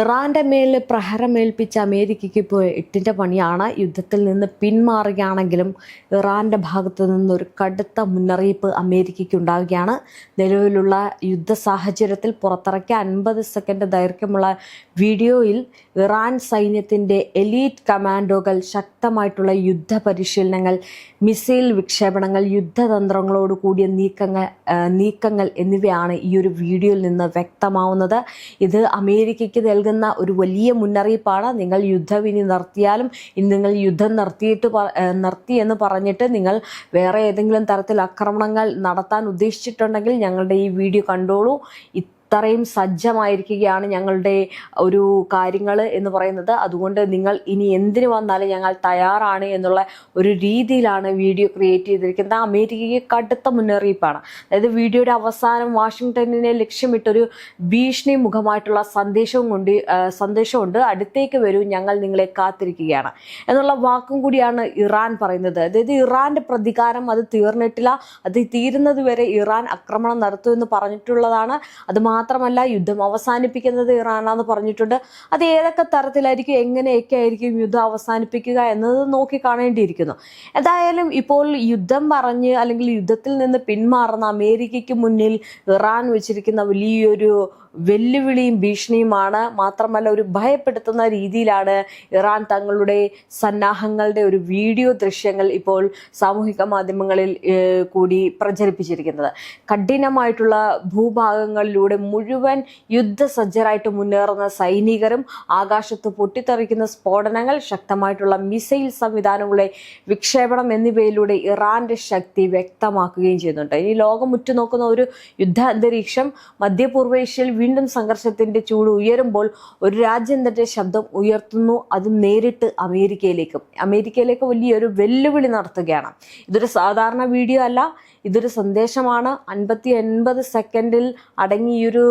ഇറാന്റെ മേൽ പ്രഹരമേൽപ്പിച്ച അമേരിക്കയ്ക്ക് ഇപ്പോൾ എട്ടിൻ്റെ പണിയാണ്. യുദ്ധത്തിൽ നിന്ന് പിന്മാറുകയാണെങ്കിലും ഇറാന്റെ ഭാഗത്തു നിന്നൊരു കടുത്ത മുന്നറിയിപ്പ് അമേരിക്കയ്ക്ക് ഉണ്ടാവുകയാണ്. നിലവിലുള്ള യുദ്ധ സാഹചര്യത്തിൽ പുറത്തിറക്കിയ 50 സെക്കൻഡ് ദൈർഘ്യമുള്ള വീഡിയോയിൽ ഇറാൻ സൈന്യത്തിൻ്റെ എലീറ്റ് കമാൻഡോകൾ ശക്തമായിട്ടുള്ള യുദ്ധ പരിശീലനങ്ങൾ, മിസൈൽ വിക്ഷേപണങ്ങൾ, യുദ്ധതന്ത്രങ്ങളോട് കൂടിയ നീക്കങ്ങൾ എന്നിവയാണ് ഈ ഒരു വീഡിയോയിൽ നിന്ന് വ്യക്തമാവുന്നത്. ഇത് അമേരിക്കയ്ക്ക് നൽകുന്ന ഒരു വലിയ മുന്നറിയിപ്പാണ്. നിങ്ങൾ യുദ്ധം ഇനി നിർത്തിയാലും, ഇനി നിങ്ങൾ യുദ്ധം നിർത്തി എന്ന് പറഞ്ഞിട്ട് നിങ്ങൾ വേറെ ഏതെങ്കിലും തരത്തിൽ ആക്രമണങ്ങൾ നടത്താൻ ഉദ്ദേശിച്ചിട്ടുണ്ടെങ്കിൽ ഞങ്ങളുടെ ഈ വീഡിയോ കണ്ടോളൂ. ഇത്രയും സജ്ജമായിരിക്കുകയാണ് ഞങ്ങളുടെ ഒരു കാര്യങ്ങൾ എന്ന് പറയുന്നത്. അതുകൊണ്ട് നിങ്ങൾ ഇനി എന്തിനു വന്നാലും ഞങ്ങൾ തയ്യാറാണ് എന്നുള്ള ഒരു രീതിയിലാണ് വീഡിയോ ക്രിയേറ്റ് ചെയ്തിരിക്കുന്നത്. അമേരിക്കയ്ക്ക് കടുത്ത മുന്നറിയിപ്പാണ്. അതായത് വീഡിയോയുടെ അവസാനം വാഷിങ്ടണിനെ ലക്ഷ്യമിട്ടൊരു ഭീഷണി മുഖമായിട്ടുള്ള സന്ദേശമുണ്ട്. അടുത്തേക്ക് വരൂ, ഞങ്ങൾ നിങ്ങളെ കാത്തിരിക്കുകയാണ് എന്നുള്ള വാക്കും കൂടിയാണ് ഇറാൻ പറയുന്നത്. അതായത് ഇറാന്റെ പ്രതികാരം അത് തീർന്നിട്ടില്ല, അത് തീരുന്നത് വരെ ഇറാൻ ആക്രമണം നടത്തുമെന്ന് പറഞ്ഞിട്ടുള്ളതാണ്. അത് മാത്രമല്ല, യുദ്ധം അവസാനിപ്പിക്കുന്നത് ഇറാനാണെന്ന് പറഞ്ഞിട്ടുണ്ട്. അത് ഏതൊക്കെ തരത്തിലായിരിക്കും, എങ്ങനെയൊക്കെ ആയിരിക്കും യുദ്ധം അവസാനിപ്പിക്കുക എന്നത് നോക്കി കാണേണ്ടിയിരിക്കുന്നു. എന്തായാലും ഇപ്പോൾ യുദ്ധം പറഞ്ഞ് അല്ലെങ്കിൽ യുദ്ധത്തിൽ നിന്ന് പിന്മാറുന്ന അമേരിക്കയ്ക്ക് മുന്നിൽ ഇറാൻ വെച്ചിരിക്കുന്ന വലിയൊരു വെല്ലുവിളിയും ഭീഷണിയുമാണ്. മാത്രമല്ല, ഒരു ഭയപ്പെടുത്തുന്ന രീതിയിലാണ് ഇറാൻ തങ്ങളുടെ സന്നാഹങ്ങളുടെ ഒരു വീഡിയോ ദൃശ്യങ്ങൾ ഇപ്പോൾ സാമൂഹിക മാധ്യമങ്ങളിൽ കൂടി പ്രചരിപ്പിച്ചിരിക്കുന്നത്. കഠിനമായിട്ടുള്ള ഭൂഭാഗങ്ങളിലൂടെ മുഴുവൻ യുദ്ധസജ്ജരായിട്ട് മുന്നേറുന്ന സൈനികരും, ആകാശത്ത് പൊട്ടിത്തെറിക്കുന്ന സ്ഫോടനങ്ങൾ, ശക്തമായിട്ടുള്ള മിസൈൽ സംവിധാനങ്ങളുടെ വിക്ഷേപണം എന്നിവയിലൂടെ ഇറാന്റെ ശക്തി വ്യക്തമാക്കുകയും ചെയ്യുന്നുണ്ട്. ഇനി ലോകം ഉറ്റുനോക്കുന്ന ഒരു യുദ്ധ അന്തരീക്ഷം. മധ്യപൂർവേഷ്യയിൽ വീണ്ടും സംഘർഷത്തിന്റെ ചൂട് ഉയരുമ്പോൾ ഒരു രാജ്യം തന്റെ ശബ്ദം ഉയർത്തുന്നു. അത് നേരിട്ട് അമേരിക്കയിലേക്ക് വലിയൊരു വെല്ലുവിളി നടത്തുകയാണ്. ഇതൊരു സാധാരണ വീഡിയോ അല്ല, ഇതൊരു സന്ദേശമാണ്. 50-80 സെക്കൻഡിൽ അടങ്ങിയൊരു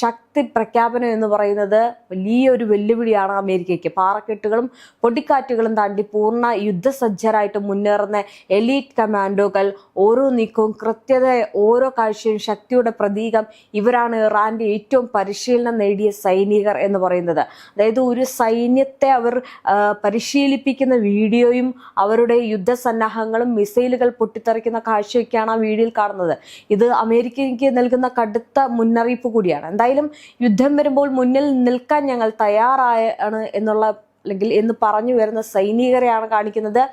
ശക്തി പ്രഖ്യാപനം എന്ന് പറയുന്നത് വലിയൊരു വെല്ലുവിളിയാണ് അമേരിക്കയ്ക്ക്. പാറക്കെട്ടുകളും പൊടിക്കാറ്റുകളും താണ്ടി പൂർണ്ണ യുദ്ധസജ്ജരായിട്ട് മുന്നേറുന്ന എലീറ്റ് കമാൻഡോകൾ, ഓരോ നീക്കവും കൃത്യത, ഓരോ കാഴ്ചയും ശക്തിയുടെ പ്രതീകം. ഇവരാണ് ഇറാന്റെ ഏറ്റവും പരിശീലനം നേടിയ സൈനികർ എന്ന് പറയുന്നത്. അതായത് ഒരു സൈന്യത്തെ അവർ പരിശീലിപ്പിക്കുന്ന വീഡിയോയും അവരുടെ യുദ്ധസന്നാഹങ്ങളും മിസൈലുകൾ പൊട്ടിത്തെറിക്കുന്ന കാഴ്ചയൊക്കെയാണ് ആ വീഡിയോയിൽ കാണുന്നത്. ഇത് അമേരിക്കയ്ക്ക് നൽകുന്ന കടുത്ത മുന്നറിയിപ്പ് കൂടിയാണ്. എന്തായാലും യുദ്ധം വരുമ്പോൾ മുന്നിൽ നിൽക്കാൻ ഞങ്ങൾ തയ്യാറാണ് അല്ലെങ്കിൽ എന്ന് പറഞ്ഞു വരുന്ന സൈനികരെയാണ് കാണിക്കുന്നത്.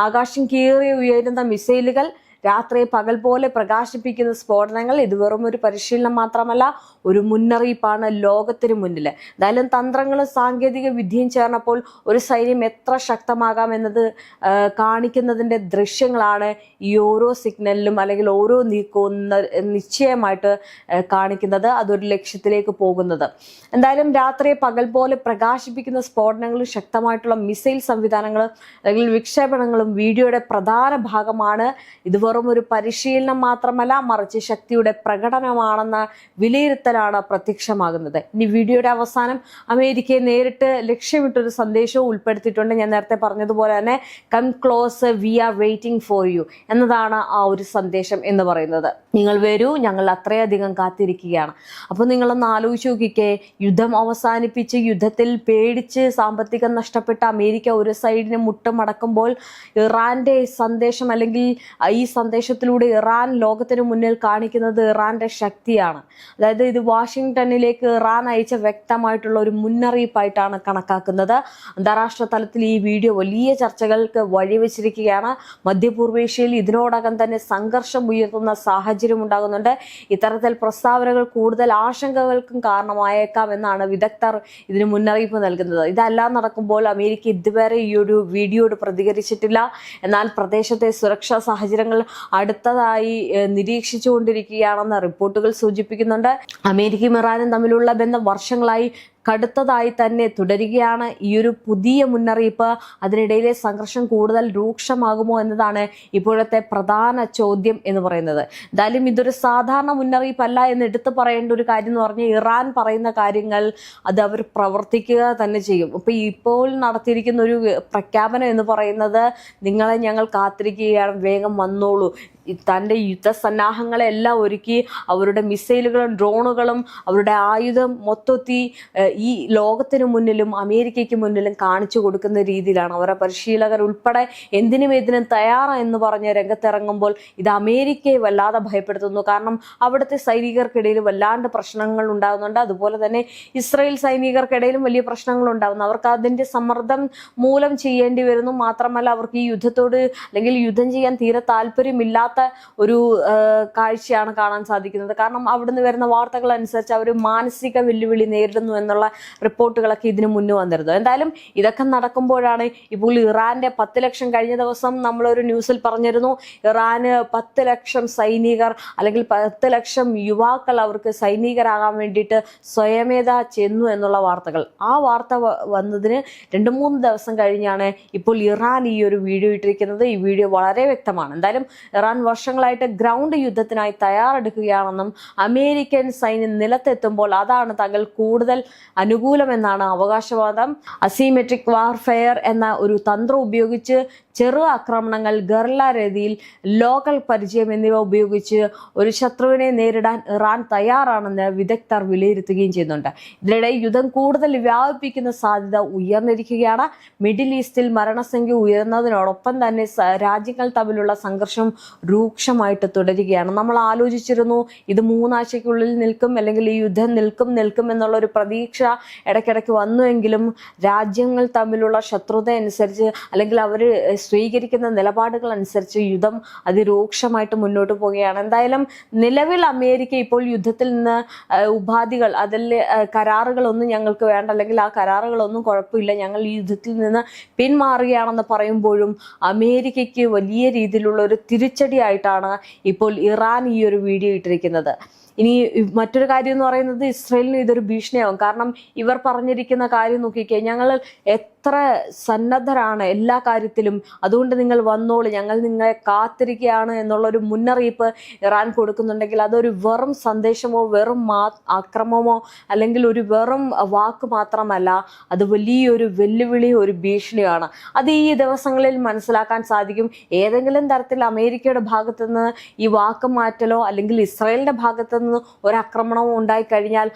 ആകാശം കീറി ഉയരുന്ന മിസൈലുകൾ, രാത്രി പകൽ പോലെ പ്രകാശിപ്പിക്കുന്ന സ്ഫോടനങ്ങൾ. ഇത് വെറും ഒരു പരിശീലനം മാത്രമല്ല, ഒരു മുന്നറിയിപ്പാണ് ലോകത്തിന് മുന്നിൽ. എന്തായാലും തന്ത്രങ്ങളും സാങ്കേതിക വിദ്യയും ചേർന്നപ്പോൾ ഒരു സൈന്യം എത്ര ശക്തമാകാം എന്നത് കാണിക്കുന്നതിൻ്റെ ദൃശ്യങ്ങളാണ് ഈ ഓരോ സിഗ്നലിലും അല്ലെങ്കിൽ ഓരോ നീക്കവും നിശ്ചയമായിട്ട് കാണിക്കുന്നത്. അതൊരു ലക്ഷ്യത്തിലേക്ക് പോകുന്നത്. എന്തായാലും രാത്രി പകൽ പോലെ പ്രകാശിപ്പിക്കുന്ന സ്ഫോടനങ്ങളും ശക്തമായിട്ടുള്ള മിസൈൽ സംവിധാനങ്ങളും അല്ലെങ്കിൽ വിക്ഷേപണങ്ങളും വീഡിയോയുടെ പ്രധാന ഭാഗമാണ്. ഇത് വെറും ഒരു പരിശീലനം മാത്രമല്ല, മറിച്ച് ശക്തിയുടെ പ്രകടനമാണെന്ന വിലയിരുത്തലാണ് പ്രത്യക്ഷമാകുന്നത്. ഇനി വീഡിയോയുടെ അവസാനം അമേരിക്കയെ നേരിട്ട് ലക്ഷ്യമിട്ടൊരു സന്ദേശവും ഉൾപ്പെടുത്തിയിട്ടുണ്ട്. ഞാൻ നേരത്തെ പറഞ്ഞതുപോലെ തന്നെ come close, we are waiting for you എന്നതാണ് ആ ഒരു സന്ദേശം എന്ന് പറയുന്നത്. നിങ്ങൾ വരൂ, ഞങ്ങൾ അത്രയധികം കാത്തിരിക്കുകയാണ്. അപ്പോൾ നിങ്ങളൊന്ന് ആലോചിച്ച് നോക്കിക്കേ, യുദ്ധം അവസാനിപ്പിച്ച് യുദ്ധത്തിൽ പേടിച്ച് സാമ്പത്തികം നഷ്ടപ്പെട്ട അമേരിക്ക ഒരു സൈഡിന് മുട്ടുമടക്കുമ്പോൾ ഇറാന്റെ സന്ദേശം അല്ലെങ്കിൽ ഈ സന്ദേശത്തിലൂടെ ഇറാൻ ലോകത്തിന് മുന്നിൽ കാണിക്കുന്നത് ഇറാന്റെ ശക്തിയാണ്. അതായത് ഇത് വാഷിങ്ടണിലേക്ക് ഇറാൻ അയച്ച വ്യക്തമായിട്ടുള്ള ഒരു മുന്നറിയിപ്പായിട്ടാണ് കണക്കാക്കുന്നത്. അന്താരാഷ്ട്ര തലത്തിൽ ഈ വീഡിയോ വലിയ ചർച്ചകൾക്ക് വഴിവെച്ചിരിക്കുകയാണ്. മധ്യപൂർവേഷ്യയിൽ ഇതിനോടകം തന്നെ സംഘർഷം ഉയർത്തുന്ന സാഹചര്യം ഉണ്ടാകുന്നുണ്ട്. ഇത്തരത്തിൽ പ്രസ്താവനകൾ കൂടുതൽ ആശങ്കകൾക്കും കാരണമായേക്കാം എന്നാണ് വിദഗ്ധർ ഇതിന് മുന്നറിയിപ്പ് നൽകുന്നത്. ഇതെല്ലാം നടക്കുമ്പോൾ അമേരിക്ക ഇതുവരെ ഈ ഒരു വീഡിയോയോട് പ്രതികരിച്ചിട്ടില്ല. എന്നാൽ പ്രദേശത്തെ സുരക്ഷാ സാഹചര്യങ്ങൾ അടുത്തതായി നിരീക്ഷിച്ചുകൊണ്ടിരിക്കുകയാണെന്ന് റിപ്പോർട്ടുകൾ സൂചിപ്പിക്കുന്നുണ്ട്. അമേരിക്കയും ഇറാനും തമ്മിലുള്ള ബന്ധം വർഷങ്ങളായി കടുത്തതായി തന്നെ തുടരുകയാണ്. ഈ ഒരു പുതിയ മുന്നറിയിപ്പ് അതിനിടയിലെ സംഘർഷം കൂടുതൽ രൂക്ഷമാകുമോ എന്നതാണ് ഇപ്പോഴത്തെ പ്രധാന ചോദ്യം എന്ന് പറയുന്നത്. എന്തായാലും ഇതൊരു സാധാരണ മുന്നറിയിപ്പല്ല എന്ന് എടുത്തു പറയേണ്ട ഒരു കാര്യം എന്ന് പറഞ്ഞാൽ, ഇറാൻ പറയുന്ന കാര്യങ്ങൾ അത് അവർ പ്രവർത്തിക്കുക തന്നെ ചെയ്യും. ഇപ്പോൾ നടത്തിയിരിക്കുന്ന ഒരു പ്രഖ്യാപനം എന്ന് പറയുന്നത്, നിങ്ങളെ ഞങ്ങൾ കാത്തിരിക്കുകയാണ്, വേഗം വന്നോളൂ, തൻ്റെ യുദ്ധസന്നാഹങ്ങളെല്ലാം ഒരുക്കി അവരുടെ മിസൈലുകളും ഡ്രോണുകളും അവരുടെ ആയുധം മൊത്തത്തിൽ ഈ ലോകത്തിന് മുന്നിലും അമേരിക്കയ്ക്ക് മുന്നിലും കാണിച്ചു കൊടുക്കുന്ന രീതിയിലാണ്. അവരുടെ പരിശീലകർ ഉൾപ്പെടെ എന്തിനും ഇതിനും തയ്യാറെന്ന് പറഞ്ഞ് രംഗത്തിറങ്ങുമ്പോൾ ഇത് അമേരിക്കയെ വല്ലാതെ ഭയപ്പെടുത്തുന്നു. കാരണം അവിടുത്തെ സൈനികർക്കിടയിൽ വല്ലാണ്ട് പ്രശ്നങ്ങൾ ഉണ്ടാകുന്നുണ്ട്. അതുപോലെ തന്നെ ഇസ്രായേൽ സൈനികർക്കിടയിലും വലിയ പ്രശ്നങ്ങൾ ഉണ്ടാകുന്നു. അവർക്ക് അതിൻ്റെ സമ്മർദ്ദം മൂലം ചെയ്യേണ്ടി വരുന്നു. മാത്രമല്ല അവർക്ക് ഈ യുദ്ധത്തോട് അല്ലെങ്കിൽ യുദ്ധം ചെയ്യാൻ തീരെ താല്പര്യമില്ലാത്ത ഒരു കാഴ്ചയാണ് കാണാൻ സാധിക്കുന്നത്. കാരണം അവിടുന്ന് വരുന്ന വാർത്തകൾ അനുസരിച്ച് അവർ മാനസിക വെല്ലുവിളി നേരിടുന്നു എന്നുള്ള റിപ്പോർട്ടുകളൊക്കെ ഇതിനു മുന്നേ വന്നിരുന്നു. എന്തായാലും ഇതൊക്കെ നടക്കുമ്പോഴാണ് ഇപ്പോൾ ഇറാന്റെ 10 ലക്ഷം, കഴിഞ്ഞ ദിവസം നമ്മളൊരു ന്യൂസിൽ പറഞ്ഞിരുന്നു, ഇറാന് 10 ലക്ഷം സൈനികർ അല്ലെങ്കിൽ 10 ലക്ഷം യുവാക്കൾ അവർക്ക് സൈനികരാകാൻ വേണ്ടിയിട്ട് സ്വയമേധ ചെന്നു എന്നുള്ള വാർത്തകൾ. ആ വാർത്ത വന്നതിന് 2-3 ദിവസം കഴിഞ്ഞാണ് ഇപ്പോൾ ഇറാൻ ഈ ഒരു വീഡിയോ ഇട്ടിരിക്കുന്നത്. ഈ വീഡിയോ വളരെ വ്യക്തമാണ്. എന്തായാലും ഇറാൻ വർഷങ്ങളായിട്ട് ഗ്രൗണ്ട് യുദ്ധത്തിനായി തയ്യാറെടുക്കുകയാണെന്നും അമേരിക്കൻ സൈന്യം നിലത്തെത്തുമ്പോൾ അതാണ് തങ്ങൾ കൂടുതൽ അനുകൂലമെന്നാണ് അവകാശവാദം. അസിമെട്രിക് വാർഫെയർ എന്ന ഒരു തന്ത്രം ഉപയോഗിച്ച് ചെറു ആക്രമണങ്ങൾ, ഗറില്ല രീതിയിൽ, ലോക്കൽ പരിചയം എന്നിവ ഉപയോഗിച്ച് ഒരു ശത്രുവിനെ നേരിടാൻ ഇറാൻ തയ്യാറാണെന്ന് വിദഗ്ധർ വിലയിരുത്തുകയും ചെയ്യുന്നുണ്ട്. ഇതിനിടെ യുദ്ധം കൂടുതൽ വ്യാപിപ്പിക്കുന്ന സാധ്യത ഉയർന്നിരിക്കുകയാണ്. മിഡിൽ ഈസ്റ്റിൽ മരണസംഖ്യ ഉയർന്നതിനോടൊപ്പം തന്നെ രാജ്യങ്ങൾ തമ്മിലുള്ള സംഘർഷം രൂക്ഷമായിട്ട് തുടരുകയാണ്. നമ്മൾ ആലോചിച്ചിരുന്നു ഇത് 3 ആഴ്ചയ്ക്കുള്ളിൽ നിൽക്കും, അല്ലെങ്കിൽ ഈ യുദ്ധം നിൽക്കും എന്നുള്ള ഒരു പ്രതീക്ഷ ഇടയ്ക്കിടയ്ക്ക് വന്നുവെങ്കിലും രാജ്യങ്ങൾ തമ്മിലുള്ള ശത്രുത അനുസരിച്ച് അല്ലെങ്കിൽ അവർ സ്വീകരിക്കുന്ന നിലപാടുകൾ അനുസരിച്ച് യുദ്ധം അതിരൂക്ഷമായിട്ട് മുന്നോട്ട് പോവുകയാണ്. എന്തായാലും നിലവിൽ അമേരിക്ക ഇപ്പോൾ യുദ്ധത്തിൽ നിന്ന് ഉപാധികൾ, അതിൽ കരാറുകളൊന്നും ഞങ്ങൾക്ക് വേണ്ട, അല്ലെങ്കിൽ ആ കരാറുകളൊന്നും കുഴപ്പമില്ല, ഞങ്ങൾ ഈ യുദ്ധത്തിൽ നിന്ന് പിന്മാറുകയാണെന്ന് പറയുമ്പോഴും അമേരിക്കയ്ക്ക് വലിയ രീതിയിലുള്ള ഒരു തിരിച്ചടിയായിട്ടാണ് ഇപ്പോൾ ഇറാൻ ഈ ഒരു വീഡിയോ ഇട്ടിരിക്കുന്നത്. ഇനി മറ്റൊരു കാര്യം എന്ന് പറയുന്നത് ഇസ്രായേലിന് ഇതൊരു ഭീഷണിയാവും. കാരണം ഇവർ പറഞ്ഞിരിക്കുന്ന കാര്യം നോക്കിക്കേ, ഞങ്ങൾ എത്ര സന്നദ്ധരാണ് എല്ലാ കാര്യത്തിലും, അതുകൊണ്ട് നിങ്ങൾ വന്നോളൂ, ഞങ്ങൾ നിങ്ങളെ കാത്തിരിക്കുകയാണ് എന്നുള്ളൊരു മുന്നറിയിപ്പ് ഇറാൻ കൊടുക്കുന്നുണ്ടെങ്കിൽ അതൊരു വെറും സന്ദേശമോ വെറും ആക്രമമോ അല്ലെങ്കിൽ ഒരു വെറും വാക്ക് മാത്രമല്ല, അത് വലിയൊരു വെല്ലുവിളി, ഒരു ഭീഷണിയാണ്. അത് ഈ ദിവസങ്ങളിൽ മനസ്സിലാക്കാൻ സാധിക്കും. ഏതെങ്കിലും തരത്തിൽ അമേരിക്കയുടെ ഭാഗത്തു നിന്ന് ഈ വാക്ക് മാറ്റലോ അല്ലെങ്കിൽ ഇസ്രായേലിന്റെ ഭാഗത്തു നിന്ന് ഒരാക്രമണമോ ഉണ്ടായിക്കഴിഞ്ഞാൽ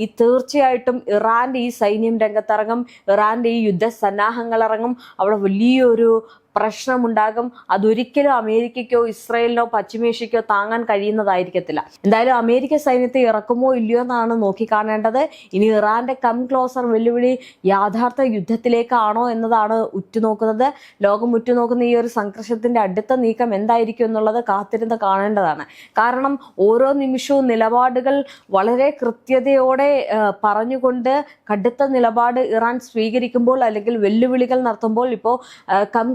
ഈ തീർച്ചയായിട്ടും ഇറാന്റെ ഈ സൈന്യം രംഗത്തിറങ്ങും, ഇറാന്റെ ഈ യുദ്ധസന്നാഹങ്ങൾ ഇറങ്ങും, അവിടെ വലിയൊരു പ്രശ്നമുണ്ടാകും. അതൊരിക്കലും അമേരിക്കയ്ക്കോ ഇസ്രായേലിനോ പശ്ചിമേഷ്യക്കോ താങ്ങാൻ കഴിയുന്നതായിരിക്കത്തില്ല. എന്തായാലും അമേരിക്ക സൈന്യത്തെ ഇറക്കുമോ ഇല്ലയോ എന്നാണ് നോക്കിക്കാണേണ്ടത്. ഇനി ഇറാന്റെ ക്ലോസർ വെല്ലുവിളി യാഥാർത്ഥ യുദ്ധത്തിലേക്കാണോ എന്നതാണ് ഉറ്റുനോക്കുന്നത്. ലോകം ഉറ്റുനോക്കുന്ന ഈ ഒരു സംഘർഷത്തിന്റെ അടുത്ത നീക്കം എന്തായിരിക്കും എന്നുള്ളത് കാത്തിരുന്ന് കാണേണ്ടതാണ്. കാരണം ഓരോ നിമിഷവും നിലപാടുകൾ വളരെ കൃത്യതയോടെ പറഞ്ഞുകൊണ്ട് കടുത്ത നിലപാട് ഇറാൻ സ്വീകരിക്കുമ്പോൾ അല്ലെങ്കിൽ വെല്ലുവിളികൾ നടത്തുമ്പോൾ, ഇപ്പോൾ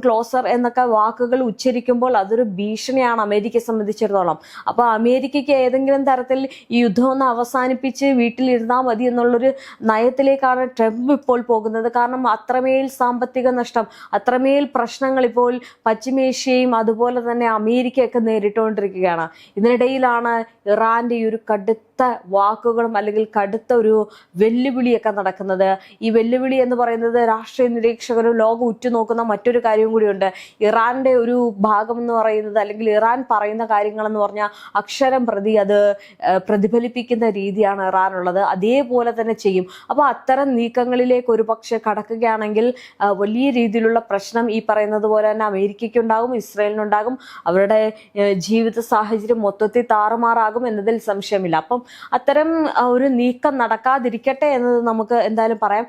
ക്ലോസർ എന്നൊക്കെ വാക്കുകൾ ഉച്ചരിക്കുമ്പോൾ അതൊരു ഭീഷണിയാണ് അമേരിക്കയെ സംബന്ധിച്ചിടത്തോളം. അപ്പോൾ അമേരിക്കയ്ക്ക് ഏതെങ്കിലും തരത്തിൽ ഈ യുദ്ധം ഒന്ന് അവസാനിപ്പിച്ച് വീട്ടിലിരുന്നാൽ മതി എന്നുള്ളൊരു നയത്തിലേക്കാണ് ട്രംപ് ഇപ്പോൾ പോകുന്നത്. കാരണം അത്രമേൽ സാമ്പത്തിക നഷ്ടം, അത്രമേൽ പ്രശ്നങ്ങൾ ഇപ്പോൾ പശ്ചിമേഷ്യയും അതുപോലെ തന്നെ അമേരിക്കയൊക്കെ നേരിട്ടുകൊണ്ടിരിക്കുകയാണ്. ഇതിനിടയിലാണ് ഇറാന്റെ ഈ ഒരു കടുത്ത വാക്കുകളും അല്ലെങ്കിൽ കടുത്ത ഒരു വെല്ലുവിളിയൊക്കെ നടക്കുന്നത്. ഈ വെല്ലുവിളി എന്ന് പറയുന്നത് രാഷ്ട്രീയ നിരീക്ഷകരും ലോകം ഉറ്റുനോക്കുന്ന മറ്റൊരു കാര്യവും കൂടിയുണ്ട്. ഇറാന്റെ ഒരു ഭാഗം എന്ന് പറയുന്നത് അല്ലെങ്കിൽ ഇറാൻ പറയുന്ന കാര്യങ്ങൾ എന്ന് പറഞ്ഞാൽ അക്ഷരം പ്രതി അത് പ്രതിഫലിപ്പിക്കുന്ന രീതിയാണ് ഇറാനുള്ളത്. അതേപോലെ തന്നെ ചെയ്യും. അപ്പോൾ അത്തരം നീക്കങ്ങളിലേക്ക് ഒരു പക്ഷെ കടക്കുകയാണെങ്കിൽ വലിയ രീതിയിലുള്ള പ്രശ്നം ഈ പറയുന്നത് പോലെ തന്നെ അമേരിക്കയ്ക്കുണ്ടാകും, ഇസ്രായേലിനുണ്ടാകും. അവരുടെ ജീവിത സാഹചര്യം മൊത്തത്തിൽ താറുമാറാകും എന്നതിൽ സംശയമില്ല. അപ്പം അത്തരം ഒരു നീക്കം നടക്കാതിരിക്കട്ടെ എന്നത് നമുക്ക് എന്തായാലും പറയാം.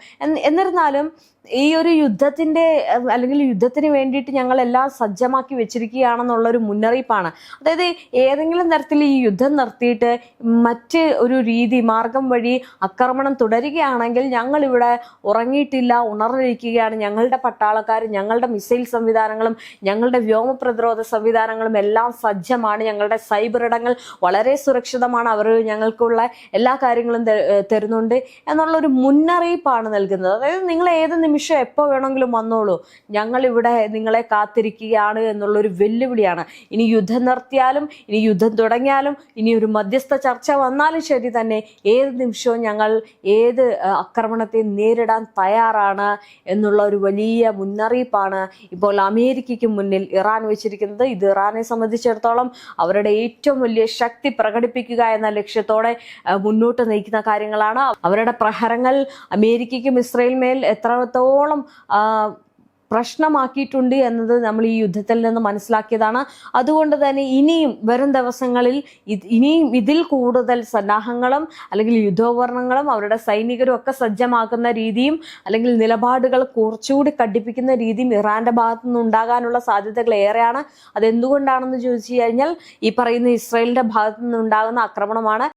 എന്നിരുന്നാലും ഈ ഒരു യുദ്ധത്തിന്റെ അല്ലെങ്കിൽ യുദ്ധത്തിന് വേണ്ടിയിട്ട് ഞങ്ങൾ എല്ലാം സജ്ജമാക്കി വെച്ചിരിക്കുകയാണെന്നുള്ളൊരു മുന്നറിയിപ്പാണ്. അതായത് ഏതെങ്കിലും തരത്തിൽ ഈ യുദ്ധം നിർത്തിയിട്ട് മറ്റ് ഒരു മാർഗം വഴി ആക്രമണം തുടരുകയാണെങ്കിൽ ഞങ്ങൾ ഇവിടെ ഉറങ്ങിയിട്ടില്ല, ഉണർന്നിരിക്കുകയാണ്. ഞങ്ങളുടെ പട്ടാളക്കാർ, ഞങ്ങളുടെ മിസൈൽ സംവിധാനങ്ങളും ഞങ്ങളുടെ വ്യോമ പ്രതിരോധ സംവിധാനങ്ങളും എല്ലാം സജ്ജമാണ്. ഞങ്ങളുടെ സൈബർ ഇടങ്ങൾ വളരെ സുരക്ഷിതമാണ്. അവർ ഞങ്ങൾക്കുള്ള എല്ലാ കാര്യങ്ങളും തരുന്നുണ്ട് എന്നുള്ളൊരു മുന്നറിയിപ്പാണ് നൽകുന്നത്. അതായത് നിങ്ങൾ ഏത് നിമിഷം എപ്പോൾ വേണമെങ്കിലും വന്നോളൂ, ഞങ്ങൾ ഇവിടെ നിങ്ങളെ കാത്തിരിക്കുകയാണ് എന്നുള്ളൊരു വെല്ലുവിളിയാണ്. ഇനി യുദ്ധം നിർത്തിയാലും ഇനി യുദ്ധം തുടങ്ങിയാലും ഇനി ഒരു മധ്യസ്ഥ ചർച്ച വന്നാലും ശരി തന്നെ ഏത് നിമിഷവും ഞങ്ങൾ ഏത് ആക്രമണത്തെ നേരിടാൻ തയ്യാറാണ് എന്നുള്ള ഒരു വലിയ മുന്നറിയിപ്പാണ് ഇപ്പോൾ അമേരിക്കയ്ക്ക് മുന്നിൽ ഇറാൻ വെച്ചിരിക്കുന്നത്. ഇത് ഇറാനെ സംബന്ധിച്ചിടത്തോളം അവരുടെ ഏറ്റവും വലിയ ശക്തി പ്രകടിപ്പിക്കുക എന്ന ലക്ഷ്യത്തോടെ തീരുമാനത്തോടെ മുന്നോട്ട് നയിക്കുന്ന കാര്യങ്ങളാണ്. അവരുടെ പ്രഹരങ്ങൾ അമേരിക്കയ്ക്കും ഇസ്രയേൽ മേൽ എത്രത്തോളം പ്രശ്നമാക്കിയിട്ടുണ്ട് എന്നത് നമ്മൾ ഈ യുദ്ധത്തിൽ നിന്ന് മനസ്സിലാക്കിയതാണ്. അതുകൊണ്ട് തന്നെ ഇനിയും വരും ദിവസങ്ങളിൽ ഇനിയും ഇതിൽ കൂടുതൽ സന്നാഹങ്ങളും അല്ലെങ്കിൽ യുദ്ധോപകരണങ്ങളും അവരുടെ സൈനികരും ഒക്കെ സജ്ജമാക്കുന്ന രീതിയും അല്ലെങ്കിൽ നിലപാടുകൾ കുറച്ചുകൂടി കടുപ്പിക്കുന്ന രീതിയും ഇറാന്റെ ഭാഗത്തു നിന്ന് ഉണ്ടാകാനുള്ള സാധ്യതകൾ ഏറെയാണ്. അതെന്തുകൊണ്ടാണെന്ന് ചോദിച്ചു കഴിഞ്ഞാൽ ഈ പറയുന്ന ഇസ്രായേലിന്റെ ഭാഗത്തു നിന്നുണ്ടാകുന്ന ആക്രമണമാണ്.